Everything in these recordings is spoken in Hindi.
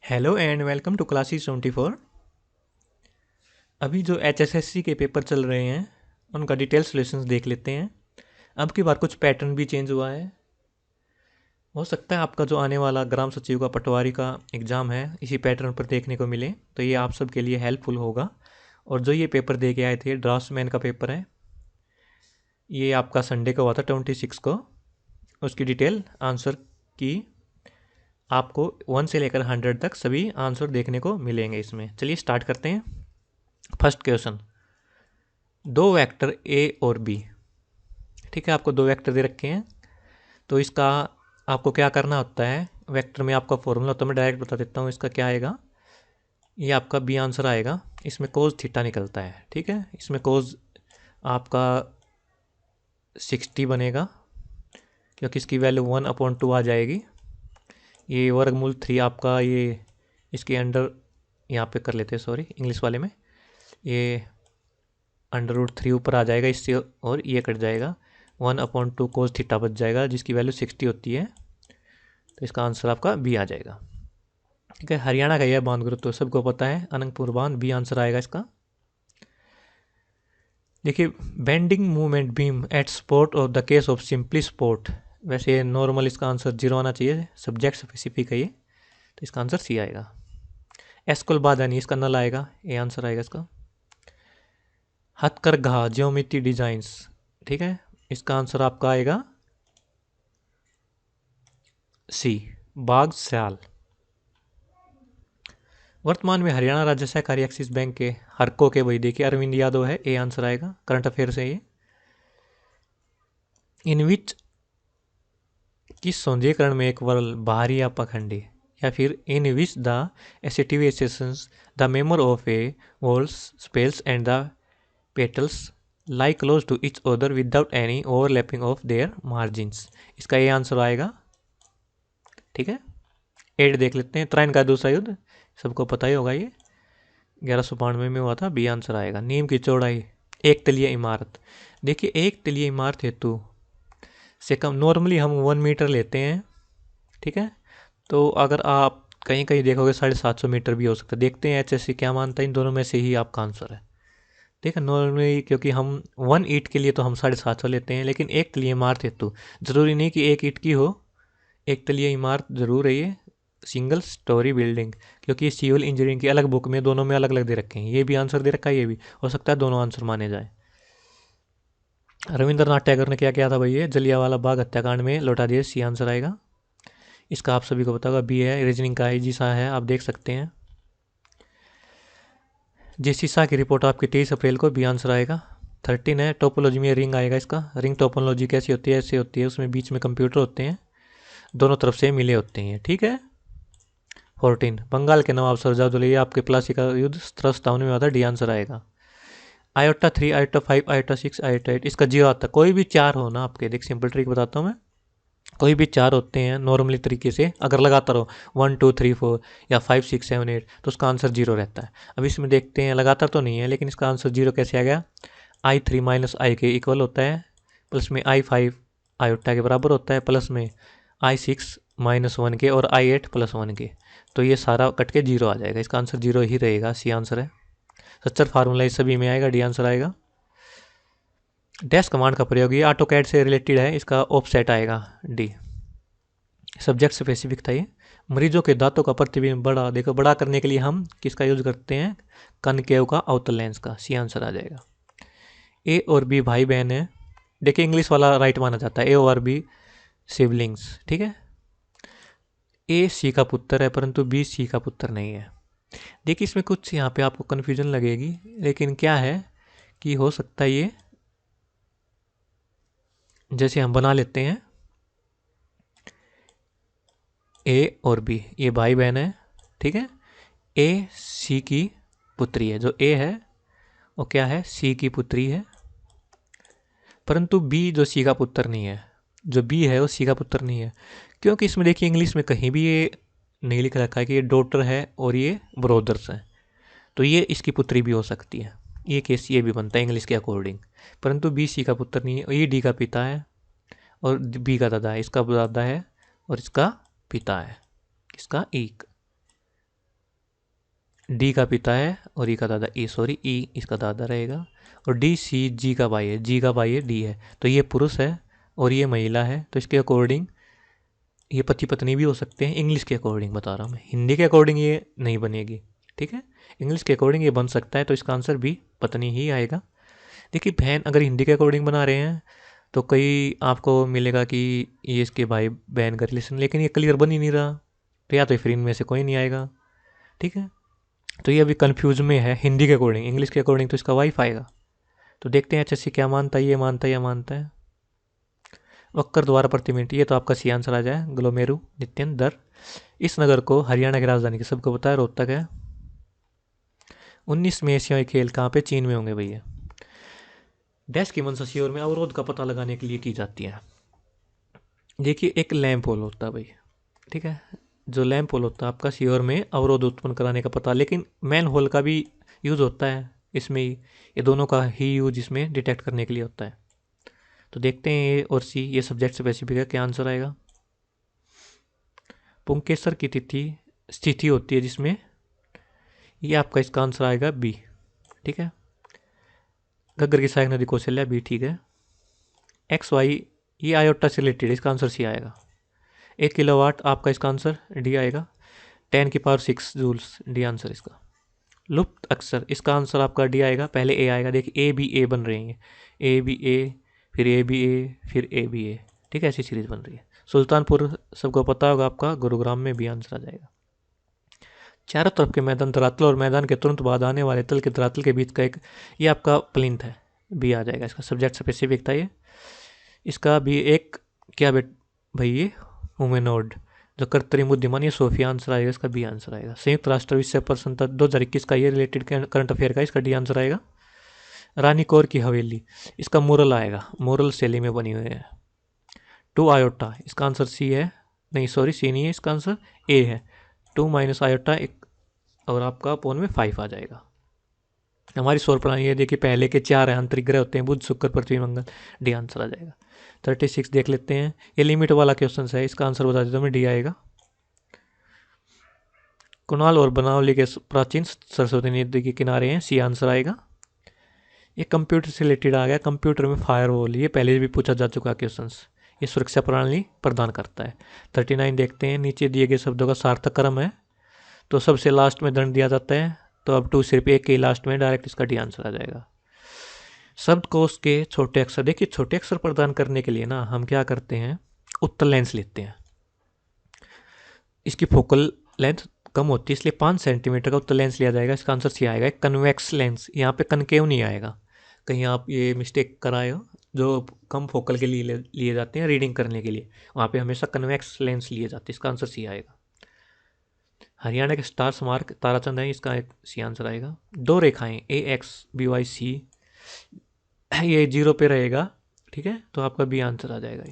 Hello and welcome to classes 24। अभी जो एचएसएससी के पेपर चल रहे हैं उनका डिटेल सॉल्यूशंस देख लेते हैं। अब की बार कुछ पैटर्न भी चेंज हुआ है। हो सकता है आपका जो आने वाला ग्राम सचिव का पटवारी का एग्ज़ाम है इसी पैटर्न पर देखने को मिले, तो ये आप सब के लिए हेल्पफुल होगा। और जो ये पेपर दे के आए थे, ड्राफ्ट्समैन का पेपर है, ये आपका संडे को हुआ था 26 को। उसकी डिटेल आंसर की आपको 1 से लेकर 100 तक सभी आंसर देखने को मिलेंगे इसमें। चलिए स्टार्ट करते हैं। फर्स्ट क्वेश्चन, दो वेक्टर ए और बी। ठीक है, आपको दो वेक्टर दे रखे हैं, तो इसका आपको क्या करना होता है। वेक्टर में आपका फॉर्मूला होता है, मैं डायरेक्ट बता देता हूँ इसका क्या आएगा। ये आपका बी आंसर आएगा, इसमें कोज थीटा निकलता है। ठीक है, इसमें कोज आपका 60 बनेगा क्योंकि इसकी वैल्यू 1/2 आ जाएगी। ये वर्गमूल 3 आपका, ये इसके अंडर यहाँ पे कर लेते हैं, सॉरी इंग्लिश वाले में, ये √3 ऊपर आ जाएगा इससे और ये कट जाएगा, 1/2 कोस थीटा बच जाएगा जिसकी वैल्यू 60 होती है। तो इसका आंसर आपका बी आ जाएगा। ठीक है, हरियाणा का यह बांध ग्रुप तो सबको पता है, अनंतपुर बांध, बी आंसर आएगा इसका। देखिए, bending movement beam at support और the case of simply support, वैसे नॉर्मल इसका आंसर 0 आना चाहिए, सब्जेक्ट स्पेसिफिक है ये, तो इसका आंसर सी आएगा। एस्कुल बाधा नहीं, इसका नल आएगा, ए आंसर आएगा इसका। हथकरघा ज्योमेट्री डिजाइंस, ठीक है, इसका आंसर आपका आएगा सी, बाघ स्याल। वर्तमान में हरियाणा राज्य सहकारी एक्सिस बैंक के हरको के वही देखिए अरविंद यादव है, ए आंसर आएगा, करंट अफेयर है ये। इन विच, किस सौंदर्यीकरण में एक वर्ण बाहरी या पखंडी, या फिर in which the aestivations the memoir of a walls spells and the petals lie close to each other without any overlapping of their margins, इसका ये आंसर आएगा। ठीक है, एड देख लेते हैं। त्राइन का दूसरा युद्ध सबको पता ही होगा, ये 1192 में हुआ था, बी आंसर आएगा। नीम की चौड़ाई, एक तलीय इमारत, देखिए एक तलीय इमारत हेतु से कम नॉर्मली हम 1 मीटर लेते हैं। ठीक है, तो अगर आप कहीं कहीं देखोगे 750 मीटर भी हो सकता है। देखते हैं एचएससी क्या मानता है, इन दोनों में से ही आपका आंसर है। ठीक है, नॉर्मली क्योंकि हम 1 ईंट के लिए तो हम 750 लेते हैं, लेकिन एक तलीय इमारत हेतु जरूरी नहीं कि 1 ईंट की हो, एक तलीय इमारत जरूर है ये, सिंगल स्टोरी बिल्डिंग, क्योंकि ये सिविल इंजीनियरिंग की अलग बुक में दोनों में अलग अलग दे रखे हैं। ये भी आंसर दे रखा है, ये भी हो सकता है दोनों आंसर माने जाए। रविंद्रनाथ टैगोर ने क्या किया था भाई, ये जलियांवाला बाग हत्याकांड में लौटा दिया, सी आंसर आएगा। इसका आप सभी को पता होगा, बी है, रीजनिंग का इजी सा है, आप देख सकते हैं। जेसी शाह की रिपोर्ट आपकी 23 अप्रैल को, बी आंसर आएगा। 13 है, टोपोलॉजी में रिंग आएगा इसका। रिंग टोपोलॉजी कैसी होती है, ऐसे होती है, उसमें बीच में कंप्यूटर होते हैं, दोनों तरफ से मिले होते हैं। ठीक है। 14, बंगाल के नवाब सरजादुल, आपके प्लासी का युद्ध 1757 में हुआ था, डी आंसर आएगा। आयोटा 3, आयोटा 5, आयोटा 6, आयोटा 8, इसका 0 आता है। कोई भी 4 हो ना आपके, देख सिंपल ट्रिक बताता हूँ मैं, कोई भी 4 होते हैं नॉर्मली तरीके से, अगर लगातार हो 1 2 3 4 या 5 6 7 8, तो उसका आंसर 0 रहता है। अब इसमें देखते हैं, लगातार तो नहीं है, लेकिन इसका आंसर 0 कैसे आ गया। I3 माइनस आई के इक्वल होता है, प्लस में I5 आयोटा के बराबर होता है, प्लस में I6 -1 के और I8 +1 के, तो ये सारा कट के 0 आ जाएगा। इसका आंसर 0 ही रहेगा, सी आंसर है। सच्चर फार्मूला इस सभी में आएगा, डी आंसर आएगा। डैश कमांड का प्रयोग ये ऑटो कैड से रिलेटेड है, इसका ऑफसेट आएगा, डी। सब्जेक्ट स्पेसिफिक था ये। मरीजों के दांतों का प्रतिबिंब बड़ा, देखो बड़ा करने के लिए हम किसका यूज करते हैं, कनकेव का, अवतल लेंस का, सी आंसर आ जाएगा। ए और बी भाई बहन है, देखिए इंग्लिश वाला राइट माना जाता है, ए और बी सिबलिंग्स। ठीक है, ए सी का पुत्र है परंतु बी सी का पुत्र नहीं है। देखिए इसमें कुछ यहाँ पे आपको कन्फ्यूजन लगेगी, लेकिन क्या है कि हो सकता है ये, जैसे हम बना लेते हैं ए और बी, ये भाई बहन है। ठीक है, ए सी की पुत्री है, जो ए है वो क्या है, सी की पुत्री है, परंतु बी जो सी का पुत्र नहीं है, जो बी है वो सी का पुत्र नहीं है, क्योंकि इसमें देखिए इंग्लिश में कहीं भी ये नहीं लिख रखा है कि ये डॉटर है और ये ब्रोदर्स है, तो ये इसकी पुत्री भी हो सकती है, ये केस ये भी बनता है इंग्लिश के अकॉर्डिंग। परंतु बी सी का पुत्र नहीं है, ये डी का पिता है और बी का दादा है, इसका दादा है और इसका पिता है, इसका एक। डी का पिता है और ई का दादा, ई इसका दादा रहेगा, और डी सी जी का भाई है, जी का भाई है डी है, तो ये पुरुष है और ये महिला है, तो इसके अकॉर्डिंग ये पति पत्नी भी हो सकते हैं। इंग्लिश के अकॉर्डिंग बता रहा हूँ मैं, हिंदी के अकॉर्डिंग ये नहीं बनेगी, ठीक है। इंग्लिश के अकॉर्डिंग ये बन सकता है, तो इसका आंसर भी पत्नी ही आएगा। देखिए बहन अगर हिंदी के अकॉर्डिंग बना रहे हैं तो कई आपको मिलेगा कि ये इसके भाई बहन का रिलेशन, लेकिन ये क्लियर बन ही नहीं रहा, तो या तो फिर इनमें से कोई नहीं आएगा, ठीक है। तो ये अभी कन्फ्यूज में है हिंदी के अकॉर्डिंग, इंग्लिश के अकॉर्डिंग तो इसका वाइफ आएगा। तो देखते हैं HSC क्या मानता है, ये मानता है या मानता है। वक्र द्वारा प्रति मिनट, ये तो आपका सी आंसर आ जाए, ग्लोमेरु नित्यन दर। इस नगर को हरियाणा की राजधानी की सबको पता है, रोहतक है। 19 में एशियाई खेल कहाँ पे, चीन में होंगे भैया। डैश की मंशा सीओर में अवरोध का पता लगाने के लिए की जाती है। देखिए एक लैंप होल होता है भाई, ठीक है, जो लैंप होल होता है आपका सीओर में अवरोध उत्पन्न कराने का पता, लेकिन मैन होल का भी यूज होता है इसमें, ये दोनों का ही यूज इसमें डिटेक्ट करने के लिए होता है। तो देखते हैं ए और सी, ये सब्जेक्ट स्पेसिफिक है, क्या आंसर आएगा। पुंकेसर की तिथि स्थिति होती है जिसमें, ये आपका इसका आंसर आएगा बी, ठीक है। घग्गर की सहायक नदी कौशल्या, बी ठीक है। एक्स वाई ये आयोटा से रिलेटेड, इसका आंसर सी आएगा। 1 किलोवाट आपका इसका आंसर डी आएगा। 10⁶ जूल्स, डी आंसर इसका। लुप्त अक्षर, इसका आंसर आपका डी आएगा, पहले ए आएगा। देखिए ए बन रहे हैं, ए बी ए, फिर ए बी ए, फिर ए बी ए, ठीक है, ऐसी सीरीज बन रही है। सुल्तानपुर सबको पता होगा आपका, गुरुग्राम में भी आंसर आ जाएगा। चारों तरफ के मैदान धरातल और मैदान के तुरंत बाद आने वाले तल के धरातल के बीच का एक, ये आपका प्लिंथ है, बी आ जाएगा इसका। सब्जेक्ट स्पेसिफिक था ये, इसका भी एक क्या बेट भाई, ये हुमेनोड जो कृत्रिम बुद्धिमान, ये सोफिया आंसर आएगा, इसका बी आंसर आएगा। संयुक्त राष्ट्र विश्व प्रसन्नता 2021 का ये रिलेटेड करंट अफेयर का, इसका डी आंसर आएगा। रानी कौर की हवेली, इसका मोरल आएगा, मोरल शैली में बनी हुई है। 2 आयोटा, इसका आंसर सी है, नहीं सॉरी सी नहीं है, इसका आंसर ए है। 2 - आयोटा एक, और आपका पोन में 5 आ जाएगा। हमारी सौर प्रणाली है, देखिए पहले के 4 आंतरिक ग्रह होते हैं, बुध शुक्र पृथ्वी मंगल, डी आंसर आ जाएगा। 36 देख लेते हैं, ये लिमिट वाला क्वेश्चन है, इसका आंसर बता देता हूँ मैं, डी आएगा। कुणाल और बनावली के प्राचीन सरस्वती नदी के किनारे हैं, सी आंसर आएगा। ये कंप्यूटर से रिलेटेड आ गया, कंप्यूटर में फायरवॉल, ये पहले भी पूछा जा चुका क्वेश्चन, ये सुरक्षा प्रणाली प्रदान करता है। 39 देखते हैं, नीचे दिए गए शब्दों का सार्थक क्रम है, तो सबसे लास्ट में दंड दिया जाता है, तो अब 2 सिर्फ एक के लास्ट में, डायरेक्ट इसका डी आंसर आ जाएगा। शब्दकोश के छोटे अक्षर, देखिए छोटे अक्षर प्रदान करने के लिए ना हम क्या करते हैं, उत्तल लेंस लेते हैं। इसकी फोकल लेंथ कम होती है, इसलिए 5 सेंटीमीटर का उत्तल लेंस लिया जाएगा, इसका आंसर सी आएगा। कन्वेक्स लेंस, यहाँ पे कनकेव नहीं आएगा, कहीं आप ये मिस्टेक कराए हो, जो कम फोकल के लिए लिए जाते हैं रीडिंग करने के लिए, वहाँ पे हमेशा कन्वेक्स लेंस लिए जाते हैं, इसका आंसर सी आएगा। हरियाणा के स्टार स्मारक ताराचंद है, इसका एक सी आंसर आएगा। 2 रेखाएं AXBYC, ये 0 पे रहेगा, ठीक है, तो आपका बी आंसर आ जाएगा।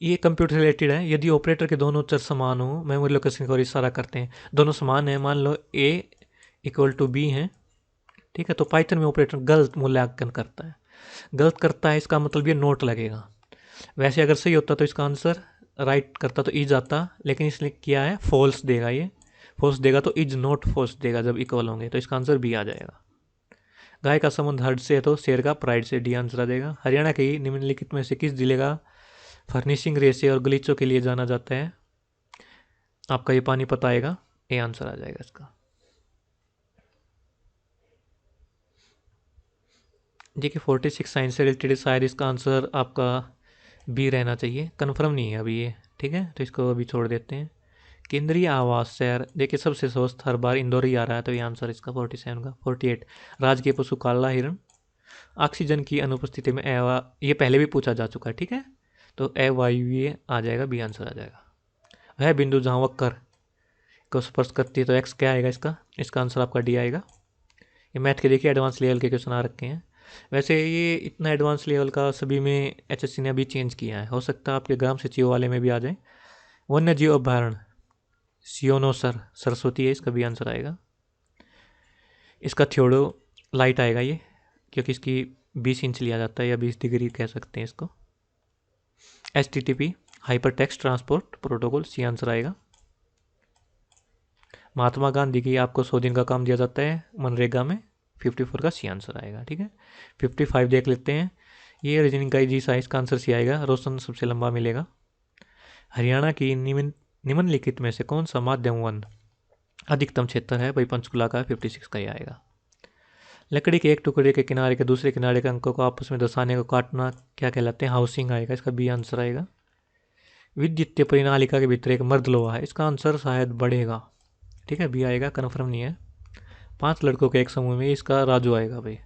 ये कंप्यूटर रिलेटेड है, यदि ऑपरेटर के दोनों चर समान हो, मेमोरी लोकेशन की ओर इशारा करते हैं, दोनों समान है, मान लो A = B है, ठीक है, तो पाइथन में ऑपरेटर गलत मूल्यांकन करता है, गलत करता है इसका मतलब ये नोट लगेगा। वैसे अगर सही होता तो इसका आंसर राइट करता तो इज आता, लेकिन इसने किया है फॉल्स देगा, ये फॉल्स देगा तो इज नॉट फॉल्स देगा जब इक्वल होंगे, तो इसका आंसर बी आ जाएगा। गाय का संबंध हर्ड से है तो शेर का प्राइड से, डी आंसर आ जाएगा। हरियाणा के निम्नलिखित में से किस जिले का फर्निशिंग रेसे और गलीचों के लिए जाना जाता है, आपका ये पानीपत आएगा, ए आंसर आ जाएगा इसका। देखिए 46 साइंस से रिलेटेड, शायद इसका आंसर आपका बी रहना चाहिए, कन्फर्म नहीं है अभी ये, ठीक है, तो इसको अभी छोड़ देते हैं। केंद्रीय आवास शहर, देखिए सबसे स्वस्थ हर बार इंदौर ही आ रहा है, तो ये आंसर इसका 47 का। 48 राजकीय पशु काला हिरण, ऑक्सीजन की अनुपस्थिति में ये पहले भी पूछा जा चुका है, ठीक है, तो अवायवीय आ जाएगा, बी आंसर आ जाएगा। वह बिंदु जहाँ वक्र को स्पर्श करती है, तो एक्स क्या आएगा इसका, इसका आंसर आपका डी आएगा। ये मैथ के देखिए एडवांस लेवल के क्वेश्चन आ रखे हैं, वैसे ये इतना एडवांस लेवल का सभी में HSC ने अभी चेंज किया है, हो सकता है आपके ग्राम सचिव वाले में भी आ जाए। वन्य जीव अभ्यारण्य सियोनोसर सरस्वती है, इसका भी आंसर आएगा। इसका थियोडो लाइट आएगा ये, क्योंकि इसकी 20 इंच लिया जाता है, या 20 डिग्री कह सकते हैं इसको। HTTP hyper text transport protocol, C answer आएगा। महात्मा गांधी की आपको 100 दिन का काम दिया जाता है मनरेगा में, 54 का सी आंसर आएगा। ठीक है, 55 देख लेते हैं। ये रीजनिंग का जी साइज का आंसर सी आएगा, रोशन सबसे लंबा मिलेगा। हरियाणा की निम्नलिखित में से कौन सा माध्यम वन अधिकतम क्षेत्र है? भाई पंचकुला का 56 का ही आएगा। लकड़ी के एक टुकड़े के किनारे के दूसरे किनारे के अंकों को आपस में दर्शाने को काटना क्या कहलाते हैं? हाउसिंग आएगा, इसका बी आंसर आएगा। विद्युतीय परिनालिका के भीतर एक मर्द लोहा है, इसका आंसर शायद बढ़ेगा। ठीक है, बी आएगा, कन्फर्म नहीं है। 5 लड़कों के एक समूह में, इसका राजू आएगा भाई।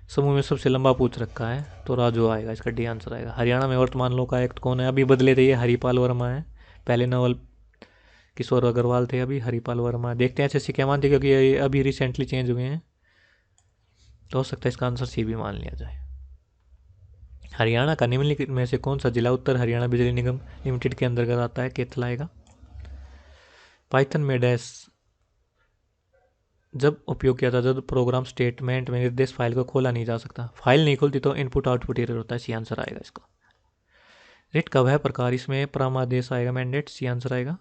समूह में सबसे लंबा पूछ रखा है तो राजू आएगा, इसका डी आंसर आएगा। हरियाणा में वर्तमान लोकायुक्त कौन है? अभी बदले थे, ये हरिपाल वर्मा है। पहले नवल किशोर अग्रवाल थे, अभी हरिपाल वर्मा। देखते हैं एसएससी क्या मानती है, क्योंकि ये अभी रिसेंटली चेंज हुए हैं, तो हो सकता है इसका आंसर सी भी मान लिया जाए। हरियाणा का निम्नलिखित में से कौन सा जिला उत्तर हरियाणा बिजली निगम लिमिटेड के अंतर्गत आता है? कैथल आएगा। पाइथन में डैश जब उपयोग किया था, जब प्रोग्राम स्टेटमेंट में निर्देश फाइल को खोला नहीं जा सकता। फाइल नहीं खुलती तो इनपुट आउटपुट एरर होता है, सी आंसर आएगा इसका। रिट का वह प्रकार, इसमें परामादेश आएगा, मैंडेट, सी आंसर आएगा।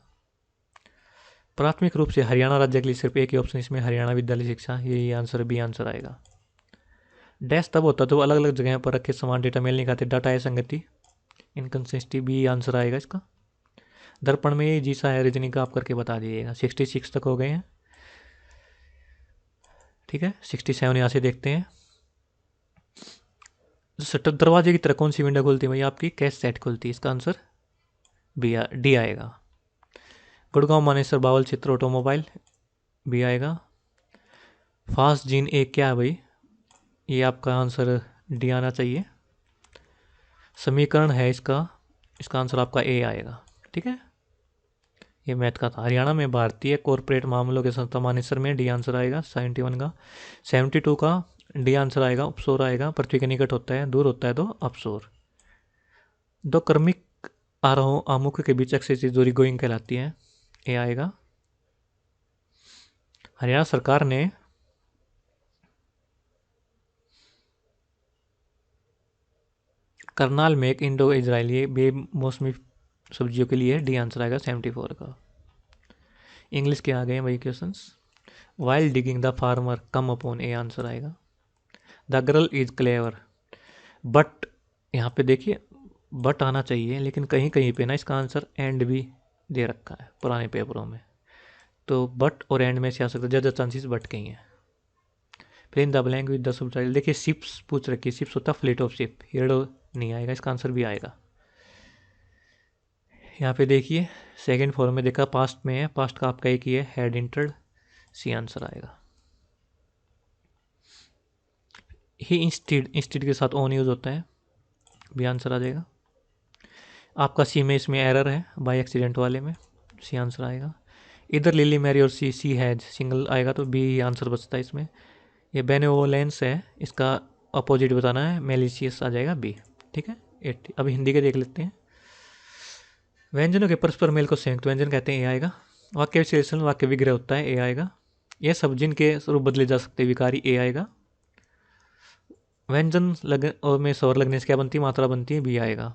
प्राथमिक रूप से हरियाणा राज्य के लिए सिर्फ एक ही ऑप्शन, इसमें हरियाणा विद्यालय शिक्षा, यही आंसर बी आंसर आएगा। डैश तब होता है तो अलग अलग जगह पर रखे समान डेटा मेल नहीं खाते, डाटा असंगति, इनकन्सिस्टेंसी, बी आंसर आएगा इसका। दर्पण में ये जीसा है, रीजनिंग का आप करके बता दीजिएगा। 66 तक हो गए हैं। ठीक है, 67 यहाँ से देखते हैं। शटर दरवाजे की तरह कौन सी विंडो खुलती है? भैया आपकी कैश सेट खुलती है, इसका आंसर डी आएगा। गुड़गांव मानेसर बावल चित्र ऑटोमोबाइल, बी आएगा। फास्ट जीन ए क्या है भाई? ये आपका आंसर डी आना चाहिए। समीकरण है इसका, इसका आंसर आपका ए आएगा। ठीक है, ये मैथ का था। हरियाणा में भारतीय कॉरपोरेट मामलों के संस्था मानेसर में, डी आंसर आएगा 71 का। 72 का डी आंसर आएगा, उपसोर आएगा। पृथ्वी के निकट होता है, दूर होता है तो अपसोर। दो क्रमिक आरोह आमुख के बीच अक्ष दूरी गोइंग कहलाती है, ए आएगा। हरियाणा सरकार ने करनाल में एक इंडो इजरायली बेमौसमी सब्जियों के लिए, डी आंसर आएगा 74 का। इंग्लिश के आ गए भाई questions. While digging the farmer come upon, A answer आएगा। The girl is clever, but यहाँ पे देखिए बट आना चाहिए, लेकिन कहीं कहीं पे ना इसका आंसर एंड भी दे रखा है पुराने पेपरों में, तो बट और एंड में से आ सकता है, ज़्यादा चांसेस बट के ही हैं। फिर in the blank with the subtitle, देखिए शिप्स पूछ रखी है, शिप्स होता है फ्लीट ऑफ शिप, हीरो नहीं आएगा, इसका आंसर भी आएगा। यहाँ पे देखिए सेकेंड फॉर्म में देखा पास्ट में है, पास्ट का आपका एक ही है, हैड इंटर्ड, सी आंसर आएगा। ही इंस्टीड के साथ ऑन यूज होता है, बी आंसर आ जाएगा। आपका सी में इसमें एरर है बाय एक्सीडेंट वाले में, सी आंसर आएगा। इधर लिली मैरी और सी हैज सिंगल आएगा तो बी आंसर बचता है इसमें। ये बेनेवोलेंस है, इसका अपोजिट बताना है, मेलिशियस आ जाएगा बी। ठीक है, 80। अब हिंदी के देख लेते हैं। व्यंजनों के परस्पर मेल को संयुक्त व्यंजन कहते हैं, ए आएगा। वाक्य विश्लेषण वाक्य विग्रह होता है, ए आएगा। ये सब जिनके स्वरूप बदले जा सकते विकारी, ए आएगा। व्यंजन लग और में स्वर लगने से क्या बनती है? मात्रा बनती है, बी आएगा।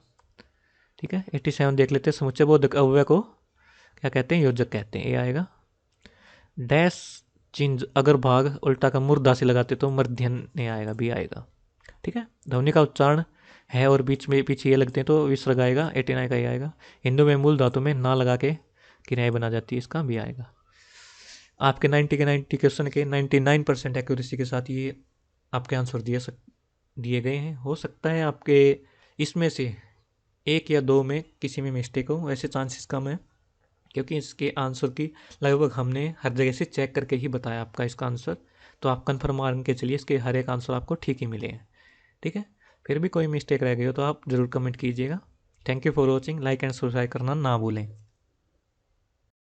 ठीक है, 87 देख लेते हैं। समुच्चय बोधक अव्यय को क्या कहते हैं? योजक कहते हैं, ए आएगा। डैश चिन्ह अगर भाग उल्टा का मूर्धा से लगाते तो मूर्धन्य आएगा, बी आएगा। ठीक है, ध्वनि का उच्चारण है और बीच में पीछे ये लगते हैं तो विसर्ग आएगा, 89 का ही आएगा। हिंदू में मूल धातु में ना लगा के किराए बना जाती है, इसका भी आएगा। आपके 90 के 90 क्वेश्चन के 99% एक्यूरेसी के साथ ये आपके आंसर दिए गए हैं। हो सकता है आपके इसमें से एक या दो में किसी में मिस्टेक हो, वैसे चांसेस कम है, क्योंकि इसके आंसर की लगभग हमने हर जगह से चेक करके ही बताया आपका इसका आंसर, तो आप कन्फर्म मान के चलिए इसके हर एक आंसर आपको ठीक ही मिले हैं। ठीक है, फिर भी कोई मिस्टेक रह गई हो तो आप ज़रूर कमेंट कीजिएगा। Thank you for watching, like and subscribe करना ना भूलें।